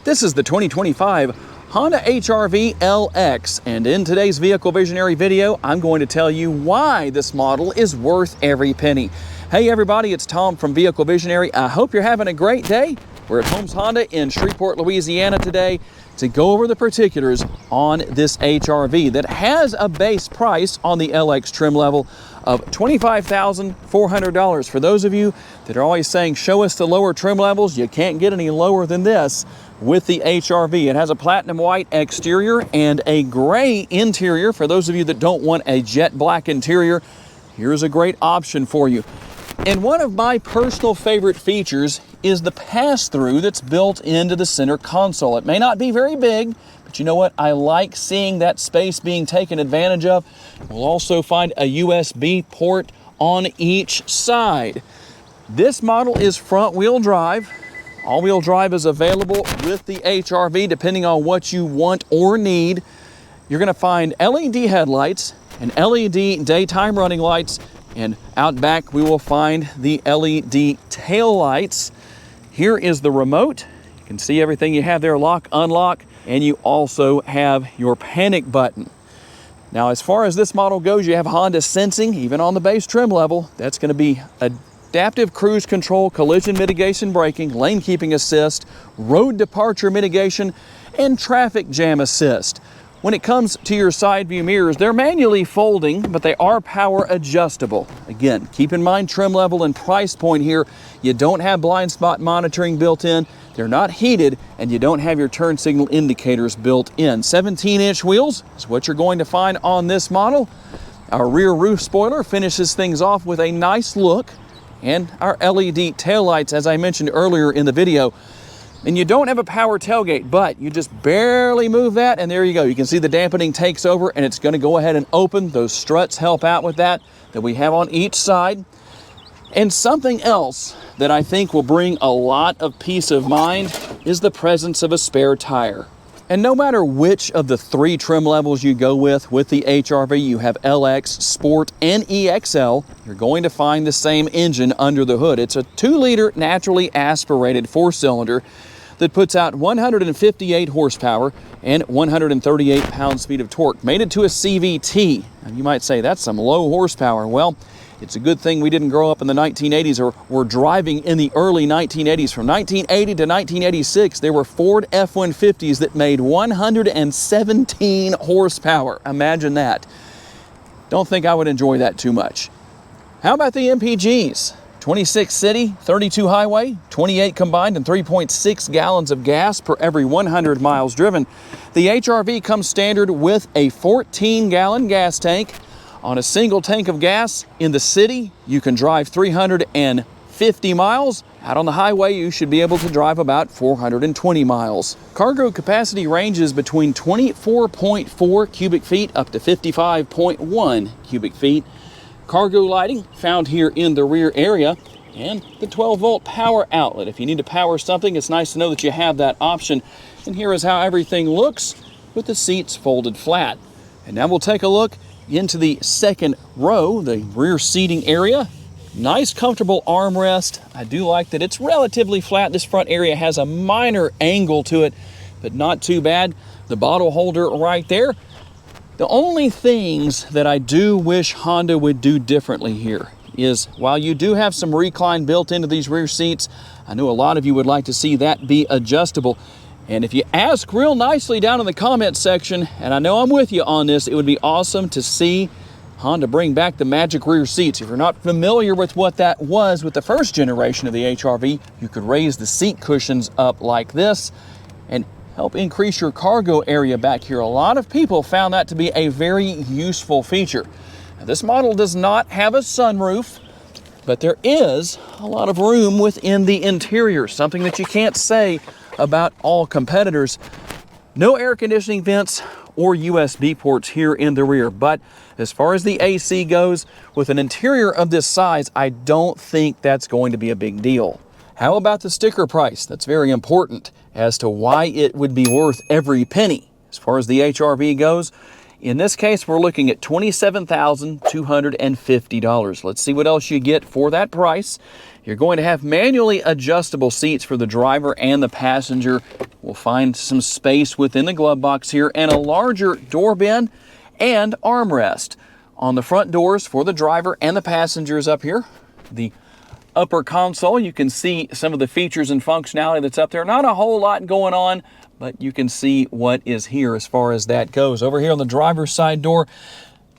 This is the 2025 Honda HR-V LX, and in today's Vehicle Visionary video, I'm going to tell you why this model is worth every penny. Hey everybody, it's Tom from Vehicle Visionary. I hope you're having a great day. We're at Holmes Honda in Shreveport, Louisiana today to go over the particulars on this HR-V that has a base price on the LX trim level of $25,400. For those of you that are always saying, show us the lower trim levels, you can't get any lower than this with the HR-V. It has a platinum white exterior and a gray interior. For those of you that don't want a jet black interior, here's a great option for you. And one of my personal favorite features is the pass-through that's built into the center console. It may not be very big, but you know what? I like seeing that space being taken advantage of. We'll also find a USB port on each side. This model is front-wheel drive. All-wheel drive is available with the HR-V depending on what you want or need. You're gonna find LED headlights and LED daytime running lights, and out back we will find the LED tail lights. Here is the remote. You can see everything you have there, lock, unlock, and you also have your panic button. Now, as far as this model goes, you have Honda sensing, even on the base trim level. That's gonna be adaptive cruise control, collision mitigation braking, lane keeping assist, road departure mitigation, and traffic jam assist. When it comes to your side view mirrors, they're manually folding, but they are power adjustable. Again, keep in mind trim level and price point here. You don't have blind spot monitoring built in, they're not heated, and you don't have your turn signal indicators built in. 17-inch wheels is what you're going to find on this model. Our rear roof spoiler finishes things off with a nice look, and our LED taillights, as I mentioned earlier in the video. And you don't have a power tailgate, but you just barely move that, and there you go. You can see the dampening takes over, and it's going to go ahead and open. Those struts help out with that we have on each side. And something else that I think will bring a lot of peace of mind is the presence of a spare tire. And no matter which of the three trim levels you go with the HR-V, you have LX, Sport, and EXL, you're going to find the same engine under the hood. It's a 2-liter naturally aspirated 4-cylinder that puts out 158 horsepower and 138 pound-feet of torque, mated to a CVT. Now you might say, that's some low horsepower. Well, it's a good thing we didn't grow up in the 1980s or were driving in the early 1980s. From 1980 to 1986, there were Ford F-150s that made 117 horsepower. Imagine that. Don't think I would enjoy that too much. How about the MPGs? 26 city, 32 highway, 28 combined, and 3.6 gallons of gas per every 100 miles driven. The HR-V comes standard with a 14-gallon gas tank. On a single tank of gas in the city, you can drive 350 miles. Out on the highway, you should be able to drive about 420 miles. Cargo capacity ranges between 24.4 cubic feet up to 55.1 cubic feet. Cargo lighting found here in the rear area, and the 12-volt power outlet. If you need to power something, it's nice to know that you have that option. And here is how everything looks with the seats folded flat. And now we'll take a look into the second row, the rear seating area. Nice comfortable armrest. I do like that it's relatively flat. This front area has a minor angle to it, but not too bad. The bottle holder right there. The only things that I do wish Honda would do differently here is, while you do have some recline built into these rear seats, I know a lot of you would like to see that be adjustable. And if you ask real nicely down in the comments section, and I know I'm with you on this, it would be awesome to see Honda bring back the magic rear seats. If you're not familiar with what that was with the first generation of the HR-V, you could raise the seat cushions up like this and help increase your cargo area back here. A lot of people found that to be a very useful feature. Now, this model does not have a sunroof, but there is a lot of room within the interior, something that you can't say about all competitors. No air conditioning vents or USB ports here in the rear, but as far as the AC goes, with an interior of this size, I don't think that's going to be a big deal. How about the sticker price? That's very important as to why it would be worth every penny. As far as the HR-V goes, In this case, we're looking at $27,250. Let's see what else you get for that price. You're going to have manually adjustable seats for the driver and the passenger. We'll find some space within the glove box here and a larger door bin and armrest. On the front doors for the driver and the passengers up here, the upper console, you can see some of the features and functionality that's up there. Not a whole lot going on, but you can see what is here as far as that goes. Over here on the driver's side door,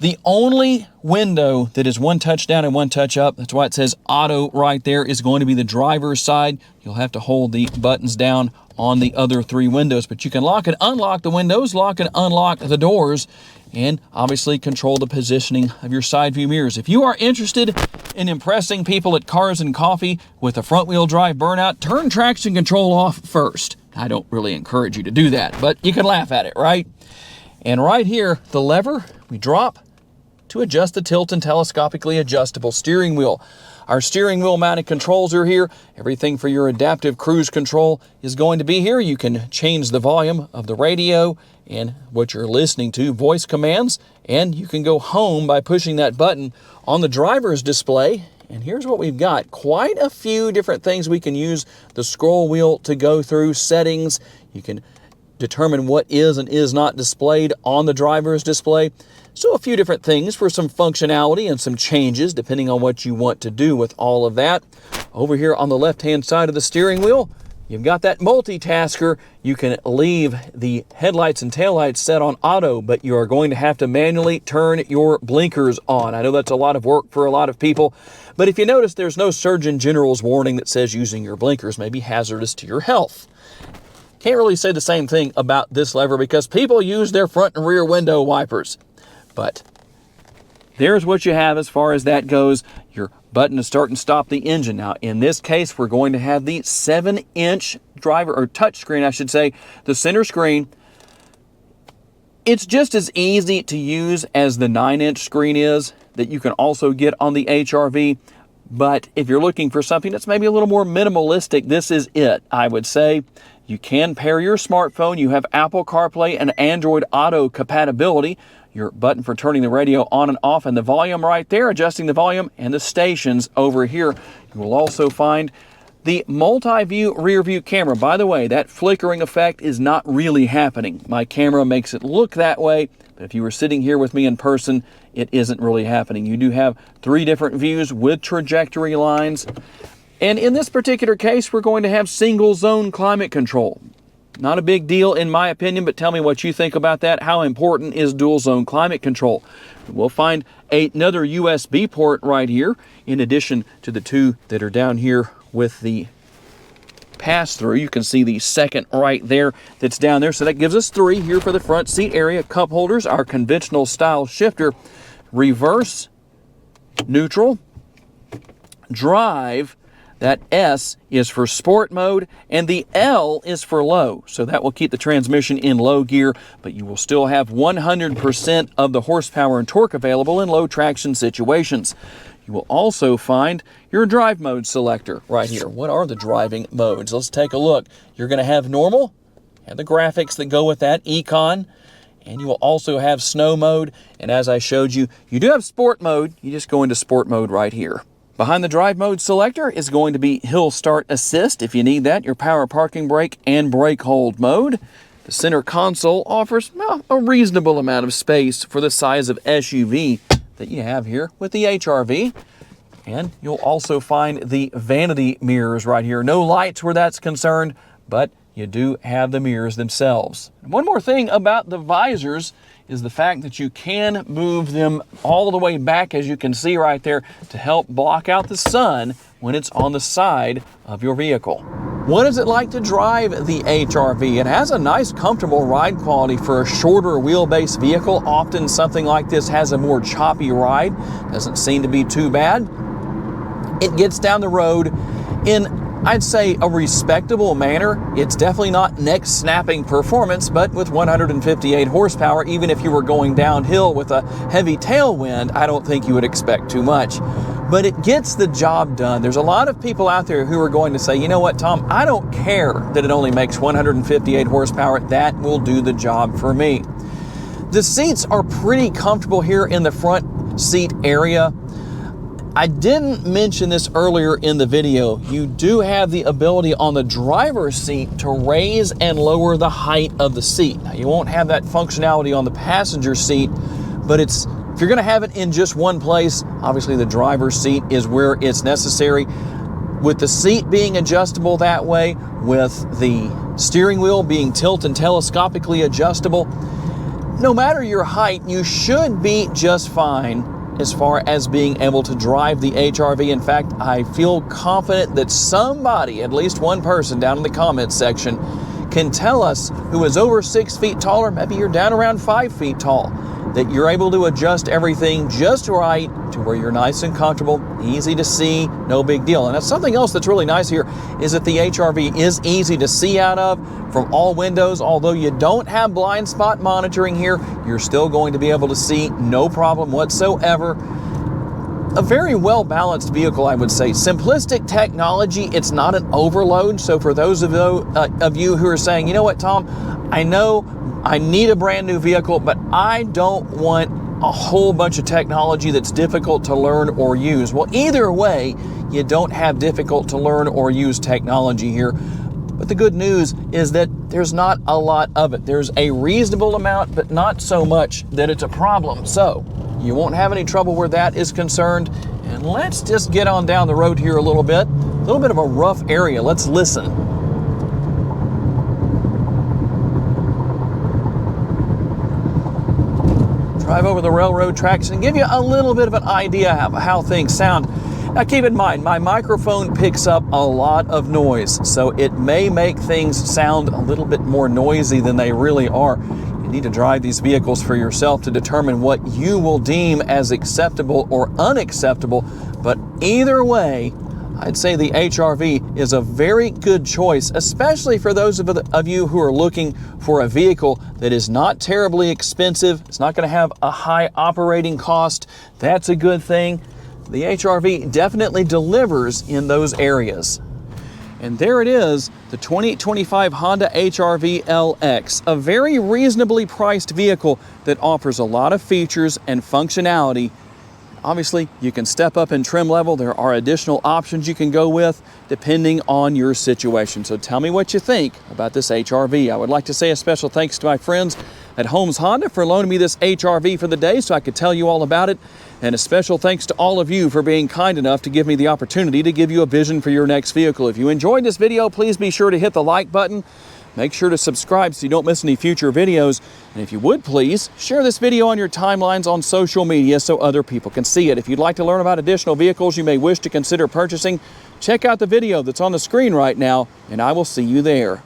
the only window that is one touch down and one touch up, that's why it says auto right there, is going to be the driver's side. You'll have to hold the buttons down on the other three windows, but you can lock and unlock the windows, lock and unlock the doors, and obviously control the positioning of your side view mirrors. If you are interested in impressing people at Cars and Coffee with a front wheel drive burnout, turn traction control off first. I don't really encourage you to do that, but you can laugh at it, right? And right here, the lever we drop to adjust the tilt and telescopically adjustable steering wheel. Our steering wheel mounted controls are here. Everything for your adaptive cruise control is going to be here. You can change the volume of the radio and what you're listening to, voice commands, and you can go home by pushing that button on the driver's display. And here's what we've got. Quite a few different things we can use the scroll wheel to go through. Settings, you can determine what is and is not displayed on the driver's display. So a few different things for some functionality and some changes depending on what you want to do with all of that. Over here on the left-hand side of the steering wheel, you've got that multitasker. You can leave the headlights and taillights set on auto, but you are going to have to manually turn your blinkers on. I know that's a lot of work for a lot of people, but if you notice, there's no Surgeon General's warning that says using your blinkers may be hazardous to your health. Can't really say the same thing about this lever because people use their front and rear window wipers. But there's what you have as far as that goes. Your button to start and stop the engine. Now, in this case, we're going to have the 7-inch driver, or touch screen, I should say, the center screen. It's just as easy to use as the 9-inch screen is that you can also get on the HRV. But if you're looking for something that's maybe a little more minimalistic, this is it, I would say. You can pair your smartphone. You have Apple CarPlay and Android Auto compatibility. Your button for turning the radio on and off, and the volume right there, adjusting the volume, and the stations over here. You will also find the multi-view rear view camera. By the way, that flickering effect is not really happening. My camera makes it look that way, but if you were sitting here with me in person, it isn't really happening. You do have 3 different views with trajectory lines. And in this particular case, we're going to have single zone climate control. Not a big deal in my opinion, but tell me what you think about that. How important is dual zone climate control? We'll find another USB port right here, in addition to the 2 that are down here with the pass-through. You can see the second right there that's down there. So that gives us 3 here for the front seat area. Cup holders, our conventional style shifter, reverse, neutral, drive. That S is for sport mode, and the L is for low. So that will keep the transmission in low gear, but you will still have 100% of the horsepower and torque available in low traction situations. You will also find your drive mode selector right here. What are the driving modes? Let's take a look. You're going to have normal, and the graphics that go with that, econ, and you will also have snow mode. And as I showed you, you do have sport mode. You just go into sport mode right here. Behind the drive mode selector is going to be hill start assist if you need that, your power parking brake and brake hold mode. The center console offers a reasonable amount of space for the size of SUV that you have here with the HRV. And you'll also find the vanity mirrors right here. No lights where that's concerned, but you do have the mirrors themselves. And one more thing about the visors is the fact that you can move them all the way back, as you can see right there, to help block out the sun when it's on the side of your vehicle. What is it like to drive the HRV? It has a nice, comfortable ride quality for a shorter wheelbase vehicle. Often something like this has a more choppy ride. Doesn't seem to be too bad. It gets down the road in, I'd say, a respectable manner. It's definitely not neck-snapping performance, but with 158 horsepower, even if you were going downhill with a heavy tailwind, I don't think you would expect too much. But it gets the job done. There's a lot of people out there who are going to say, you know what, Tom, I don't care that it only makes 158 horsepower. That will do the job for me. The seats are pretty comfortable here in the front seat area. I didn't mention this earlier in the video. You do have the ability on the driver's seat to raise and lower the height of the seat. Now, you won't have that functionality on the passenger seat, but if you're gonna have it in just one place, obviously the driver's seat is where it's necessary. With the seat being adjustable that way, with the steering wheel being tilt and telescopically adjustable, no matter your height, you should be just fine as far as being able to drive the HRV. In fact, I feel confident that somebody, at least one person down in the comments section, can tell us who is over 6 feet tall, or maybe you're down around 5 feet tall, that you're able to adjust everything just right to where you're nice and comfortable, easy to see, no big deal. And that's something else that's really nice here, is that the HRV is easy to see out of from all windows. Although you don't have blind spot monitoring here, you're still going to be able to see no problem whatsoever. A very well-balanced vehicle, I would say. Simplistic technology, it's not an overload. So for those of you who are saying, you know what, Tom, I know I need a brand new vehicle, but I don't want a whole bunch of technology that's difficult to learn or use. Well, either way, you don't have difficult to learn or use technology here. But the good news is that there's not a lot of it. There's a reasonable amount, but not so much that it's a problem. So you won't have any trouble where that is concerned. And let's just get on down the road here a little bit. A little bit of a rough area. Let's listen. Drive over the railroad tracks and give you a little bit of an idea of how things sound. Now keep in mind, my microphone picks up a lot of noise, so it may make things sound a little bit more noisy than they really are. You need to drive these vehicles for yourself to determine what you will deem as acceptable or unacceptable, but either way, I'd say the HRV is a very good choice, especially for those of you who are looking for a vehicle that is not terribly expensive. It's not going to have a high operating cost. That's a good thing. The HRV definitely delivers in those areas. And there it is, the 2025 Honda HRV LX, a very reasonably priced vehicle that offers a lot of features and functionality. Obviously, you can step up in trim level. There are additional options you can go with depending on your situation. So tell me what you think about this HRV. I would like to say a special thanks to my friends at Holmes Honda for loaning me this HRV for the day so I could tell you all about it. And a special thanks to all of you for being kind enough to give me the opportunity to give you a vision for your next vehicle. If you enjoyed this video, please be sure to hit the like button. Make sure to subscribe so you don't miss any future videos. And if you would please, share this video on your timelines on social media so other people can see it. If you'd like to learn about additional vehicles you may wish to consider purchasing, check out the video that's on the screen right now, and I will see you there.